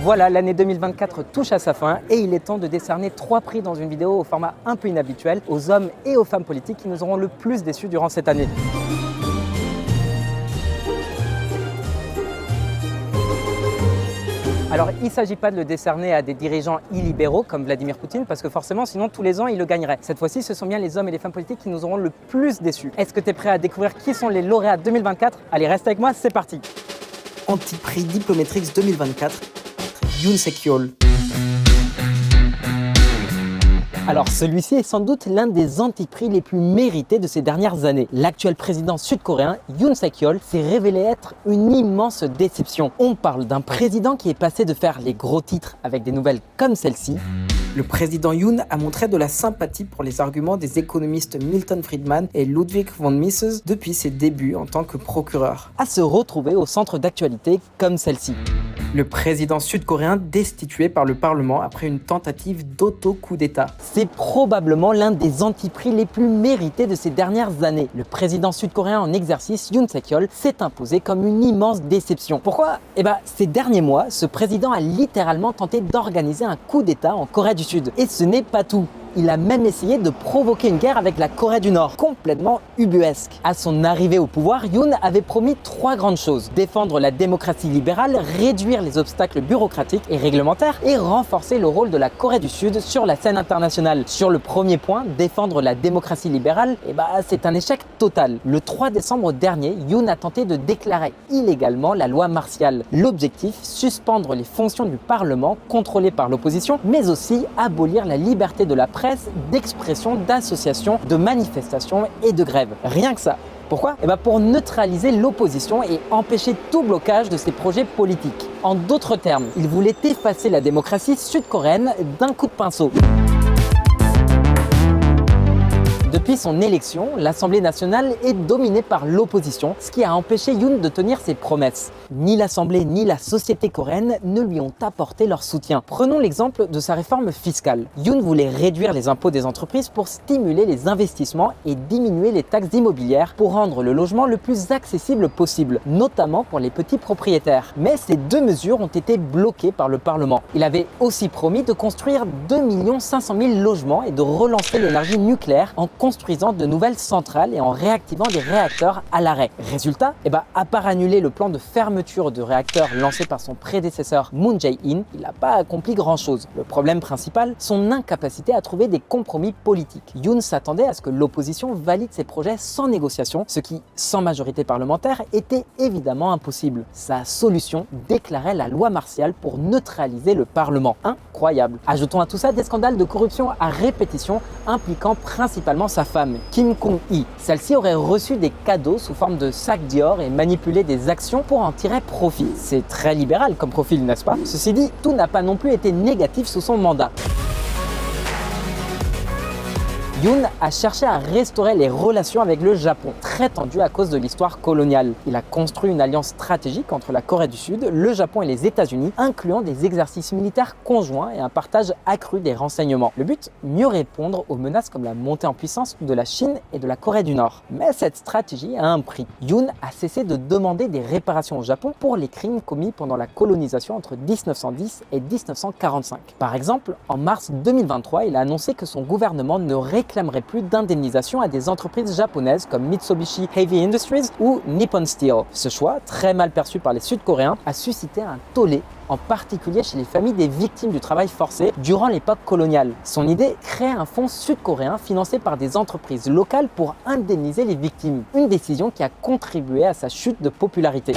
Voilà, l'année 2024 touche à sa fin et il est temps de décerner 3 prix dans une vidéo au format un peu inhabituel aux hommes et aux femmes politiques qui nous auront le plus déçus durant cette année. Alors, il ne s'agit pas de le décerner à des dirigeants illibéraux comme Vladimir Poutine, parce que forcément, sinon, tous les ans, il le gagnerait. Cette fois-ci, ce sont bien les hommes et les femmes politiques qui nous auront le plus déçus. Est-ce que tu es prêt à découvrir qui sont les lauréats 2024 ? Allez, reste avec moi, c'est parti. Anti-prix Diplometrix 2024, Yoon Sek-yeol. Alors celui-ci est sans doute l'un des anti-prix les plus mérités de ces dernières années. L'actuel président sud-coréen Yoon Sek-yeol s'est révélé être une immense déception. On parle d'un président qui est passé de faire les gros titres avec des nouvelles comme celle-ci. Le président Yoon a montré de la sympathie pour les arguments des économistes Milton Friedman et Ludwig von Mises depuis ses débuts en tant que procureur, à se retrouver au centre d'actualité comme celle-ci. Le président sud-coréen destitué par le Parlement après une tentative d'auto-coup d'État. C'est probablement l'un des anti-prix les plus mérités de ces dernières années. Le président sud-coréen en exercice, Yoon Sek-yeol, s'est imposé comme une immense déception. Pourquoi ? Ces derniers mois, ce président a littéralement tenté d'organiser un coup d'État en Corée du Sud. Et ce n'est pas tout. Il a même essayé de provoquer une guerre avec la Corée du Nord, complètement ubuesque. À son arrivée au pouvoir, Yoon avait promis 3 grandes choses. Défendre la démocratie libérale, réduire les obstacles bureaucratiques et réglementaires et renforcer le rôle de la Corée du Sud sur la scène internationale. Sur le premier point, défendre la démocratie libérale, c'est un échec total. Le 3 décembre dernier, Yoon a tenté de déclarer illégalement la loi martiale. L'objectif, suspendre les fonctions du Parlement contrôlées par l'opposition, mais aussi abolir la liberté de la presse, d'expression, d'association, de manifestation et de grève. Rien que ça. Pourquoi ? Pour neutraliser l'opposition et empêcher tout blocage de ses projets politiques. En d'autres termes, il voulait effacer la démocratie sud-coréenne d'un coup de pinceau. Depuis son élection, l'Assemblée nationale est dominée par l'opposition, ce qui a empêché Yoon de tenir ses promesses. Ni l'Assemblée ni la société coréenne ne lui ont apporté leur soutien. Prenons l'exemple de sa réforme fiscale. Yoon voulait réduire les impôts des entreprises pour stimuler les investissements et diminuer les taxes immobilières pour rendre le logement le plus accessible possible, notamment pour les petits propriétaires. Mais ces 2 mesures ont été bloquées par le Parlement. Il avait aussi promis de construire 2 500 000 logements et de relancer l'énergie nucléaire en construisant de nouvelles centrales et en réactivant des réacteurs à l'arrêt. Résultat, à part annuler le plan de fermeture de réacteurs lancé par son prédécesseur Moon Jae-in, il n'a pas accompli grand-chose. Le problème principal, son incapacité à trouver des compromis politiques. Yoon s'attendait à ce que l'opposition valide ses projets sans négociation, ce qui, sans majorité parlementaire, était évidemment impossible. Sa solution déclarait la loi martiale pour neutraliser le Parlement. Incroyable. Ajoutons à tout ça des scandales de corruption à répétition impliquant principalement sa femme, Kim Kong-hee. Celle-ci aurait reçu des cadeaux sous forme de sacs Dior et manipulé des actions pour en tirer profit. C'est très libéral comme profil, n'est-ce pas ? Ceci dit, tout n'a pas non plus été négatif sous son mandat. Yoon a cherché à restaurer les relations avec le Japon, très tendues à cause de l'histoire coloniale. Il a construit une alliance stratégique entre la Corée du Sud, le Japon et les États-Unis, incluant des exercices militaires conjoints et un partage accru des renseignements. Le but, mieux répondre aux menaces comme la montée en puissance de la Chine et de la Corée du Nord. Mais cette stratégie a un prix. Yoon a cessé de demander des réparations au Japon pour les crimes commis pendant la colonisation entre 1910 et 1945. Par exemple, en mars 2023, il a annoncé que son gouvernement ne réclamerait plus d'indemnisation à des entreprises japonaises comme Mitsubishi Heavy Industries ou Nippon Steel. Ce choix, très mal perçu par les Sud-Coréens, a suscité un tollé, en particulier chez les familles des victimes du travail forcé durant l'époque coloniale. Son idée, créer un fonds sud-coréen financé par des entreprises locales pour indemniser les victimes. Une décision qui a contribué à sa chute de popularité.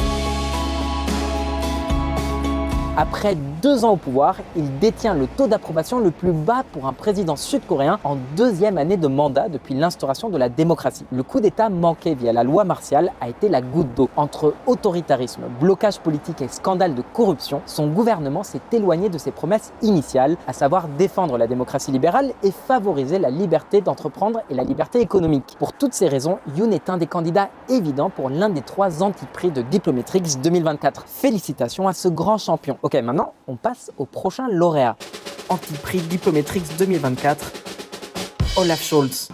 Après 2 ans au pouvoir, il détient le taux d'approbation le plus bas pour un président sud-coréen en 2e année de mandat depuis l'instauration de la démocratie. Le coup d'État manqué via la loi martiale a été la goutte d'eau. Entre autoritarisme, blocage politique et scandale de corruption, son gouvernement s'est éloigné de ses promesses initiales, à savoir défendre la démocratie libérale et favoriser la liberté d'entreprendre et la liberté économique. Pour toutes ces raisons, Yoon est un des candidats évidents pour l'un des 3 anti-prix de Diplometrix 2024. Félicitations à ce grand champion. Ok, maintenant, on passe au prochain lauréat. Anti-prix Diplometrix 2024, Olaf Scholz.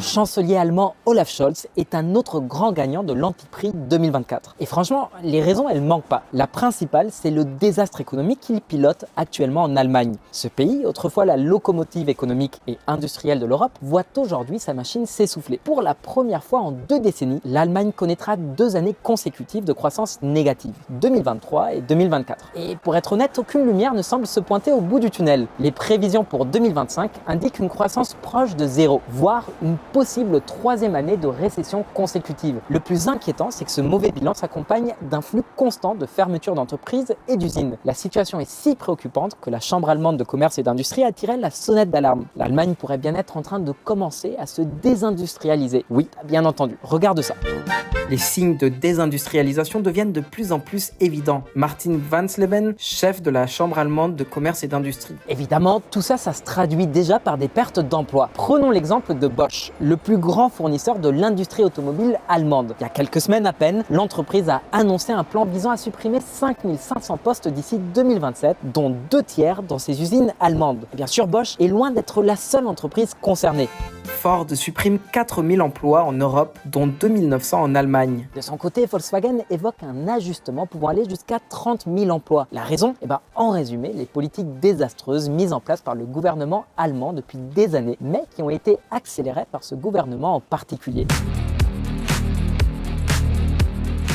Le chancelier allemand Olaf Scholz est un autre grand gagnant de l'Antiprix 2024. Et franchement, les raisons, elles manquent pas. La principale, c'est le désastre économique qu'il pilote actuellement en Allemagne. Ce pays, autrefois la locomotive économique et industrielle de l'Europe, voit aujourd'hui sa machine s'essouffler. Pour la première fois en 2 décennies, l'Allemagne connaîtra 2 années consécutives de croissance négative, 2023 et 2024. Et pour être honnête, aucune lumière ne semble se pointer au bout du tunnel. Les prévisions pour 2025 indiquent une croissance proche de 0, voire une possible 3e année de récession consécutive. Le plus inquiétant, c'est que ce mauvais bilan s'accompagne d'un flux constant de fermetures d'entreprises et d'usines. La situation est si préoccupante que la Chambre allemande de commerce et d'industrie a tiré la sonnette d'alarme. L'Allemagne pourrait bien être en train de commencer à se désindustrialiser. Oui, bien entendu, regarde ça. Les signes de désindustrialisation deviennent de plus en plus évidents. Martin Wansleben, chef de la Chambre allemande de commerce et d'industrie. Évidemment, tout ça, ça se traduit déjà par des pertes d'emplois. Prenons l'exemple de Bosch, le plus grand fournisseur de l'industrie automobile allemande. Il y a quelques semaines à peine, l'entreprise a annoncé un plan visant à supprimer 5500 postes d'ici 2027, dont 2 tiers dans ses usines allemandes. Et bien sûr, Bosch est loin d'être la seule entreprise concernée. Ford supprime 4000 emplois en Europe, dont 2900 en Allemagne. De son côté, Volkswagen évoque un ajustement pouvant aller jusqu'à 30 000 emplois. La raison ? En résumé, les politiques désastreuses mises en place par le gouvernement allemand depuis des années, mais qui ont été accélérées par ce gouvernement en particulier.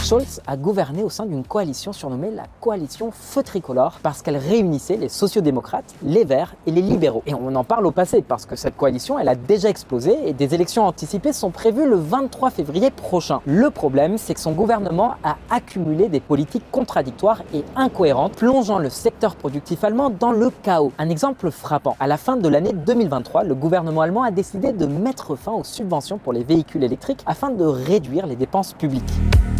Scholz a gouverné au sein d'une coalition surnommée la coalition Feu Tricolore parce qu'elle réunissait les sociodémocrates, les Verts et les libéraux. Et on en parle au passé parce que cette coalition, elle a déjà explosé et des élections anticipées sont prévues le 23 février prochain. Le problème, c'est que son gouvernement a accumulé des politiques contradictoires et incohérentes, plongeant le secteur productif allemand dans le chaos. Un exemple frappant, à la fin de l'année 2023, le gouvernement allemand a décidé de mettre fin aux subventions pour les véhicules électriques afin de réduire les dépenses publiques.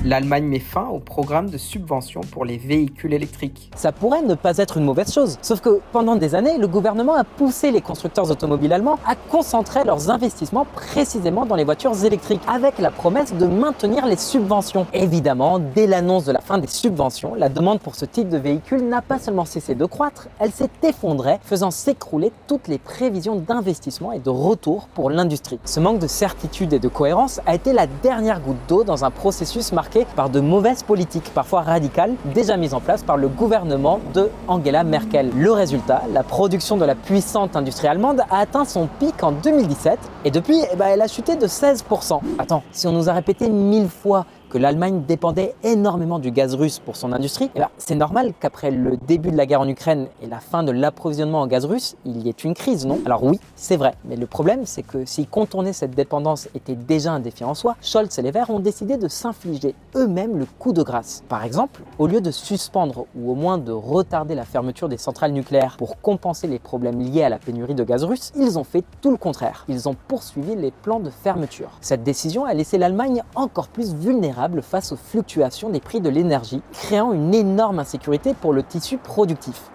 L'Allemagne met fin au programme de subvention pour les véhicules électriques. Ça pourrait ne pas être une mauvaise chose, sauf que pendant des années, le gouvernement a poussé les constructeurs automobiles allemands à concentrer leurs investissements précisément dans les voitures électriques, avec la promesse de maintenir les subventions. Évidemment, dès l'annonce de la fin des subventions, la demande pour ce type de véhicule n'a pas seulement cessé de croître, elle s'est effondrée, faisant s'écrouler toutes les prévisions d'investissement et de retour pour l'industrie. Ce manque de certitude et de cohérence a été la dernière goutte d'eau dans un processus marqué par de mauvaises politiques, parfois radicales, déjà mises en place par le gouvernement de Angela Merkel. Le résultat, la production de la puissante industrie allemande a atteint son pic en 2017 et depuis, elle a chuté de 16%. Attends, si on nous a répété 1000 fois que l'Allemagne dépendait énormément du gaz russe pour son industrie, c'est normal qu'après le début de la guerre en Ukraine et la fin de l'approvisionnement en gaz russe, il y ait une crise, non ? Alors oui, c'est vrai, mais le problème, c'est que si contourner cette dépendance était déjà un défi en soi, Scholz et les Verts ont décidé de s'infliger eux-mêmes le coup de grâce. Par exemple, au lieu de suspendre ou au moins de retarder la fermeture des centrales nucléaires pour compenser les problèmes liés à la pénurie de gaz russe, ils ont fait tout le contraire. Ils ont poursuivi les plans de fermeture. Cette décision a laissé l'Allemagne encore plus vulnérable face aux fluctuations des prix de l'énergie, créant une énorme insécurité pour le tissu productif.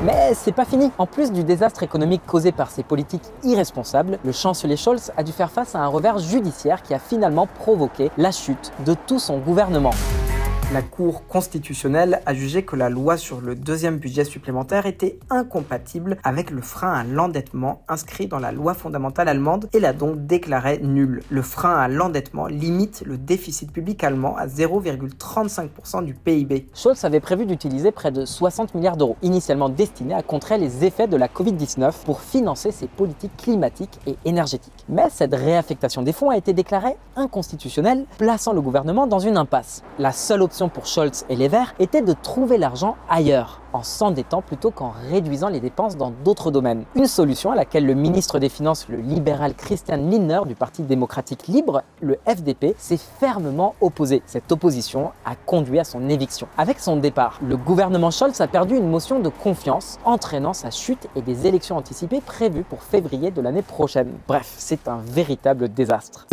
Mais c'est pas fini. En plus du désastre économique causé par ces politiques irresponsables, le chancelier Scholz a dû faire face à un revers judiciaire qui a finalement provoqué la chute de tout son gouvernement. La Cour constitutionnelle a jugé que la loi sur le 2e budget supplémentaire était incompatible avec le frein à l'endettement inscrit dans la loi fondamentale allemande et l'a donc déclaré nul. Le frein à l'endettement limite le déficit public allemand à 0,35% du PIB. Scholz avait prévu d'utiliser près de 60 milliards d'euros, initialement destinés à contrer les effets de la Covid-19 pour financer ses politiques climatiques et énergétiques. Mais cette réaffectation des fonds a été déclarée inconstitutionnelle, plaçant le gouvernement dans une impasse. La seule option pour Scholz et les Verts était de trouver l'argent ailleurs, en s'endettant plutôt qu'en réduisant les dépenses dans d'autres domaines. Une solution à laquelle le ministre des Finances, le libéral Christian Lindner du Parti démocratique libre, le FDP, s'est fermement opposé. Cette opposition a conduit à son éviction. Avec son départ, le gouvernement Scholz a perdu une motion de confiance, entraînant sa chute et des élections anticipées prévues pour février de l'année prochaine. Bref, c'est un véritable désastre.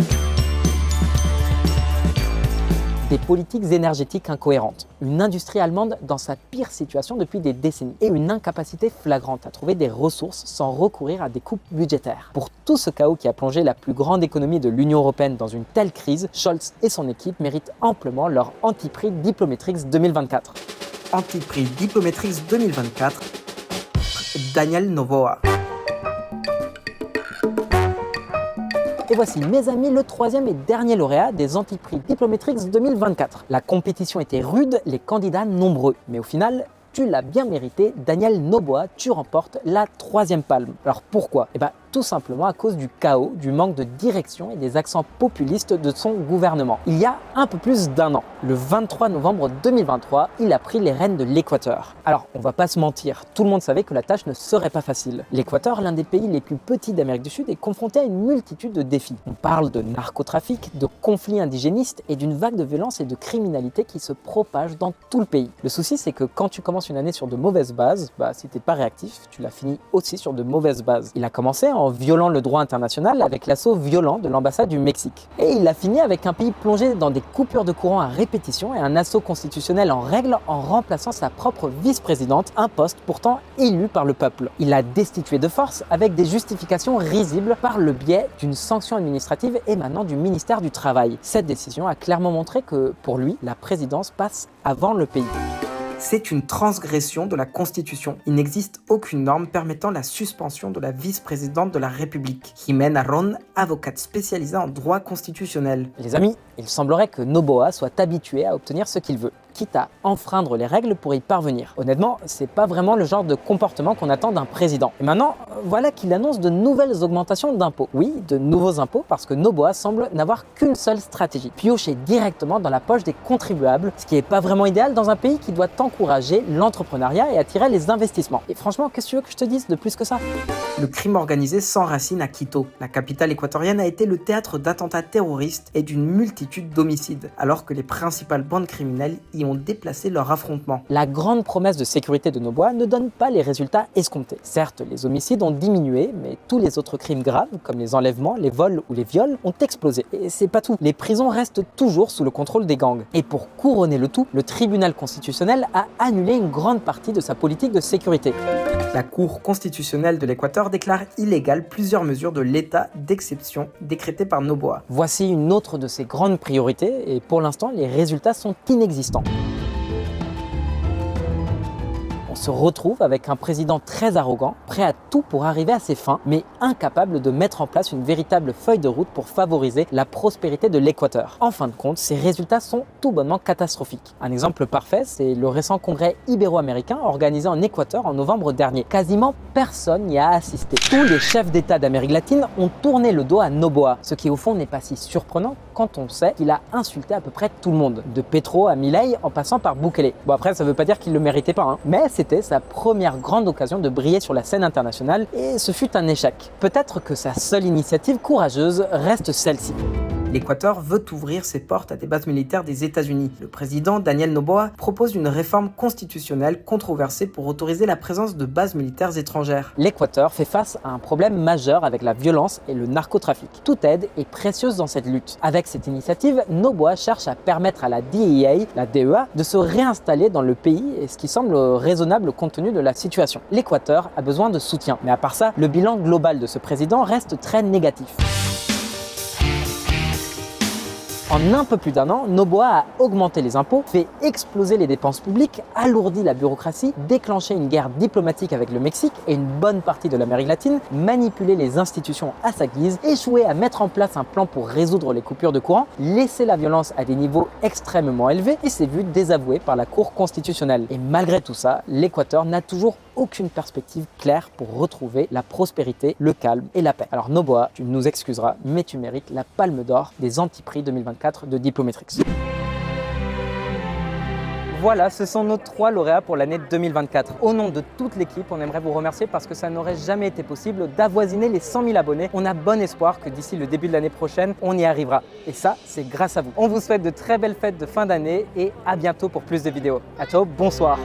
Des politiques énergétiques incohérentes, une industrie allemande dans sa pire situation depuis des décennies et une incapacité flagrante à trouver des ressources sans recourir à des coupes budgétaires. Pour tout ce chaos qui a plongé la plus grande économie de l'Union européenne dans une telle crise, Scholz et son équipe méritent amplement leur Antiprix Diplometrix 2024. Antiprix Diplometrix 2024, Daniel Novoa. Et voici, mes amis, le troisième et dernier lauréat des Antiprix Diplometrix 2024. La compétition était rude, les candidats nombreux, mais au final, tu l'as bien mérité, Daniel Noboa, tu remportes la troisième palme. Alors pourquoi? Tout simplement à cause du chaos, du manque de direction et des accents populistes de son gouvernement. Il y a un peu plus d'un an, le 23 novembre 2023, il a pris les rênes de l'Équateur. Alors, on va pas se mentir, tout le monde savait que la tâche ne serait pas facile. L'Équateur, l'un des pays les plus petits d'Amérique du Sud, est confronté à une multitude de défis. On parle de narcotrafic, de conflits indigénistes et d'une vague de violence et de criminalité qui se propage dans tout le pays. Le souci, c'est que quand tu commences une année sur de mauvaises bases, si t'es pas réactif, tu la finis aussi sur de mauvaises bases. Il a commencé en violant le droit international avec l'assaut violent de l'ambassade du Mexique. Et il a fini avec un pays plongé dans des coupures de courant à répétition et un assaut constitutionnel en règle en remplaçant sa propre vice-présidente, un poste pourtant élu par le peuple. Il l'a destitué de force avec des justifications risibles par le biais d'une sanction administrative émanant du ministère du Travail. Cette décision a clairement montré que, pour lui, la présidence passe avant le pays. C'est une transgression de la Constitution. Il n'existe aucune norme permettant la suspension de la vice-présidente de la République. Jimena Ron, avocate spécialisée en droit constitutionnel. Les amis, il semblerait que Noboa soit habitué à obtenir ce qu'il veut, quitte à enfreindre les règles pour y parvenir. Honnêtement, c'est pas vraiment le genre de comportement qu'on attend d'un président. Et maintenant, voilà qu'il annonce de nouvelles augmentations d'impôts. Oui, de nouveaux impôts, parce que Noboa semble n'avoir qu'une seule stratégie, piocher directement dans la poche des contribuables, ce qui est pas vraiment idéal dans un pays qui doit encourager l'entrepreneuriat et attirer les investissements. Et franchement, qu'est-ce que tu veux que je te dise de plus que ça? Le crime organisé s'enracine à Quito. La capitale équatorienne a été le théâtre d'attentats terroristes et d'une multitude d'homicides, alors que les principales bandes criminelles y ont déplacé leur affrontement. La grande promesse de sécurité de Noboa ne donne pas les résultats escomptés. Certes, les homicides ont diminué, mais tous les autres crimes graves, comme les enlèvements, les vols ou les viols, ont explosé. Et c'est pas tout. Les prisons restent toujours sous le contrôle des gangs. Et pour couronner le tout, le tribunal constitutionnel a annulé une grande partie de sa politique de sécurité. La Cour constitutionnelle de l'Équateur déclare illégales plusieurs mesures de l'état d'exception décrétées par Noboa. Voici une autre de ses grandes priorités et pour l'instant, les résultats sont inexistants. On se retrouve avec un président très arrogant, prêt à tout pour arriver à ses fins, mais incapable de mettre en place une véritable feuille de route pour favoriser la prospérité de l'Équateur. En fin de compte, ces résultats sont tout bonnement catastrophiques. Un exemple parfait, c'est le récent congrès ibéro-américain organisé en Équateur en novembre dernier. Quasiment personne n'y a assisté. Tous les chefs d'État d'Amérique latine ont tourné le dos à Noboa, ce qui au fond n'est pas si surprenant quand on sait qu'il a insulté à peu près tout le monde, de Petro à Milei en passant par Bukele. Bon après, ça veut pas dire qu'il le méritait pas, mais c'était sa première grande occasion de briller sur la scène internationale et ce fut un échec. Peut-être que sa seule initiative courageuse reste celle-ci. L'Équateur veut ouvrir ses portes à des bases militaires des États-Unis. Le président Daniel Noboa propose une réforme constitutionnelle controversée pour autoriser la présence de bases militaires étrangères. L'Équateur fait face à un problème majeur avec la violence et le narcotrafic. Toute aide est précieuse dans cette lutte. Avec cette initiative, Noboa cherche à permettre à la DEA, la DEA, de se réinstaller dans le pays, et ce qui semble raisonnable compte tenu de la situation. L'Équateur a besoin de soutien. Mais à part ça, le bilan global de ce président reste très négatif. En un peu plus d'un an, Noboa a augmenté les impôts, fait exploser les dépenses publiques, alourdi la bureaucratie, déclenché une guerre diplomatique avec le Mexique et une bonne partie de l'Amérique latine, manipulé les institutions à sa guise, échoué à mettre en place un plan pour résoudre les coupures de courant, laissé la violence à des niveaux extrêmement élevés et s'est vu désavoué par la Cour constitutionnelle. Et malgré tout ça, l'Équateur n'a toujours aucune perspective claire pour retrouver la prospérité, le calme et la paix. Alors Noboa, tu nous excuseras, mais tu mérites la palme d'or des Antiprix 2024 de Diplometrix. Voilà, ce sont nos 3 lauréats pour l'année 2024. Au nom de toute l'équipe, on aimerait vous remercier parce que ça n'aurait jamais été possible d'avoisiner les 100 000 abonnés. On a bon espoir que d'ici le début de l'année prochaine, on y arrivera. Et ça, c'est grâce à vous. On vous souhaite de très belles fêtes de fin d'année et à bientôt pour plus de vidéos. À ciao, bonsoir.